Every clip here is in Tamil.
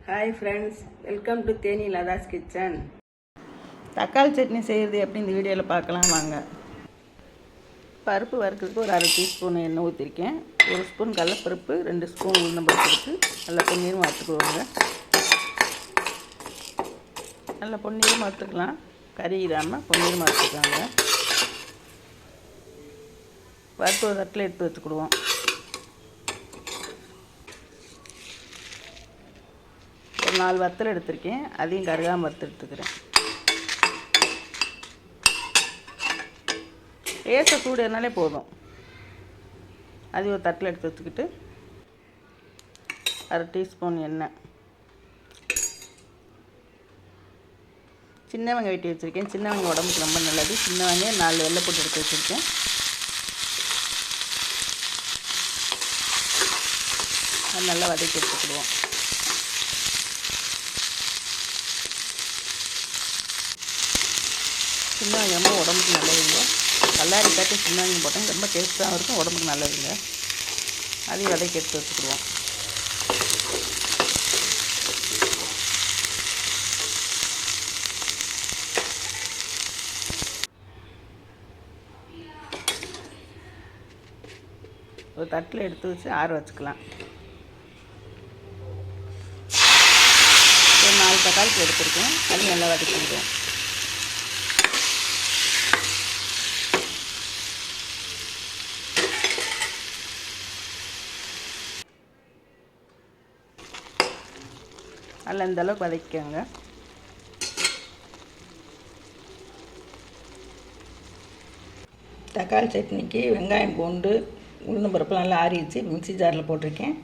Hi friends, welcome to Theni Latha's kitchen. தக்காளி சட்னி செய்கிறது எப்படி இந்த வீடியோவில் பார்க்கலாம் வாங்க. பருப்பு வறுக்கிறதுக்கு ஒரு 1/2 டீஸ்பூன் எண்ணெய் ஊற்றிருக்கேன். 1 ஸ்பூன் கடலைப்பருப்பு, 2 ஸ்பூன் உளுந்தம்பருப்பு எடுத்து நல்லா பொன்னிறமாக வறுத்துக்குவோங்க. நல்லா பொன்னிறமாக வறுத்துக்கலாம், கறியிடாமல் பொன்னிறமாக வறுத்துக்கோங்க. வறுத்து ஒரு தட்டில் எடுத்து வச்சுக்கிடுவோம். ஒரு 4 வத்தல் எடுத்திருக்கேன், அதையும் கருகாமல் வறுத்து எடுத்துக்கிறேன். ஏச சூடு என்னாலே போதும். அது ஒரு தட்டில் எடுத்து வச்சுக்கிட்டு 1/2 டீஸ்பூன் எண்ணெய், சின்ன வெங்காயம் வெட்டி வச்சுருக்கேன். சின்ன வெங்காயம் உடம்புக்கு ரொம்ப நல்லது. சின்ன வெங்காயம் 4 வெள்ளை போட்டு எடுத்து வச்சுருக்கேன். அது நல்லா வதக்கி எடுத்துக்கிடுவோம். சின்ன வெங்காயமாக உடம்புக்கு நல்லதுங்க. கல்லாரி காட்டி சின்ன வெங்காயம் போட்டால் ரொம்ப டேஸ்ட்டாகவும் இருக்கும், உடம்புக்கு நல்லதுங்க. அதையும் வதக்கி எடுத்து வச்சுக்கிடுவோம். ஒரு தட்டில் எடுத்து வச்சு ஆற வச்சுக்கலாம். ஒரு 4 தக்காளி எடுத்துருக்கேன், அது நல்லா வதக்கிடுவோம். நல்லா இந்த அளவுக்கு வதக்கிக்கோங்க. தக்காளி சட்னிக்கு வெங்காயம், பூண்டு, உளுந்து பருப்பு நல்லா ஆறிச்சு மிக்ஸி ஜாரில் போட்டிருக்கேன்.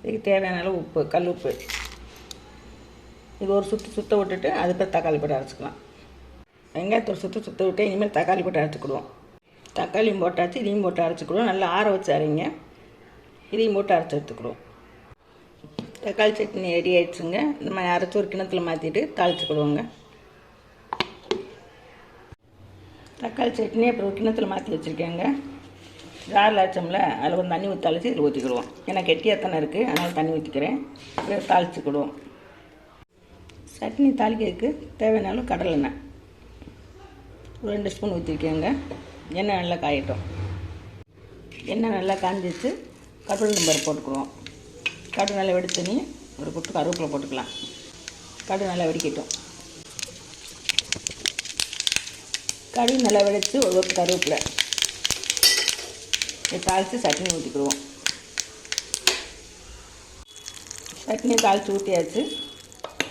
இதுக்கு தேவையான அளவு உப்பு, கல் உப்பு. இது ஒரு சுற்ற விட்டுட்டு அதுக்கப்புறம் தக்காளி போட்டு அரைச்சிக்கலாம். வெங்காயத்தை ஒரு சுற்ற விட்டு இனிமேல் தக்காளி போட்டு அரைச்சிக்கிடுவோம். தக்காளியும் போட்டாச்சு, இதையும் போட்டு அரைச்சிக்கிடுவோம். நல்லா ஆற வச்சு அரைங்க. இதையும் போட்டு அரைச்சி எடுத்துக்கிடுவோம். தக்காளி சட்னி ரெடி ஆகிடுச்சுங்க. இந்த மாதிரி அரைச்சி ஒரு கிணத்துல மாற்றிட்டு தாளிச்சுக்கிடுவோங்க. தக்காளி சட்னி அப்புறம் ஒரு கிணத்துல மாற்றி வச்சுருக்கேங்க. ஜாரில் அரைச்சோம்ல, அதில் ஒரு தண்ணி ஊற்றி தாளித்து இதில் ஊற்றிக்கிடுவோம். ஏன்னா கெட்டியாக தானே இருக்குது, அதனால் தண்ணி ஊற்றிக்கிறேன். அப்புறம் தாளிச்சுக்கிடுவோம். சட்னி தாளிக்கிறதுக்கு தேவையான அளவு கடலை எண்ணெய் ஒரு 2 ஸ்பூன் ஊற்றிருக்கேங்க. எண்ணெய் நல்லா காயட்டும். எண்ணெய் நல்லா காஞ்சிச்சு, கடுகு பருப்பு போட்டுக்கிடுவோம். கடுகு நல்லா வெடித்தனி ஒரு கொட்டு கருவேப்பிலை போட்டுக்கலாம். கடுகு நல்லா வெடிக்கட்டும். கடுகு நல்லா வெடித்து ஒரு கொட்டு கருவேப்பிலை தாளித்து சட்னி ஊற்றிக்கிடுவோம். சட்னி தாளித்து ஊற்றியாச்சு.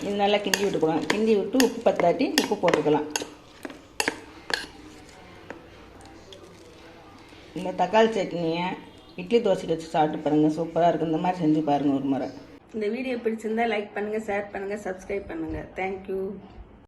இது நல்லா கிண்டி விட்டுக்கலாம். கிண்டி விட்டு உப்பு பத்தாட்டி உப்பு போட்டுக்கலாம். இந்த தக்காளி சட்னியை இட்லி தோசைக்கு வச்சு சாப்பிட்டு பாருங்கள், சூப்பராக இருக்கும். இந்த மாதிரி செஞ்சு பாருங்கள் ஒரு முறை. இந்த வீடியோ பிடிச்சிருந்தா லைக் பண்ணுங்கள், ஷேர் பண்ணுங்கள், சப்ஸ்கிரைப் பண்ணுங்கள். தேங்க்யூ.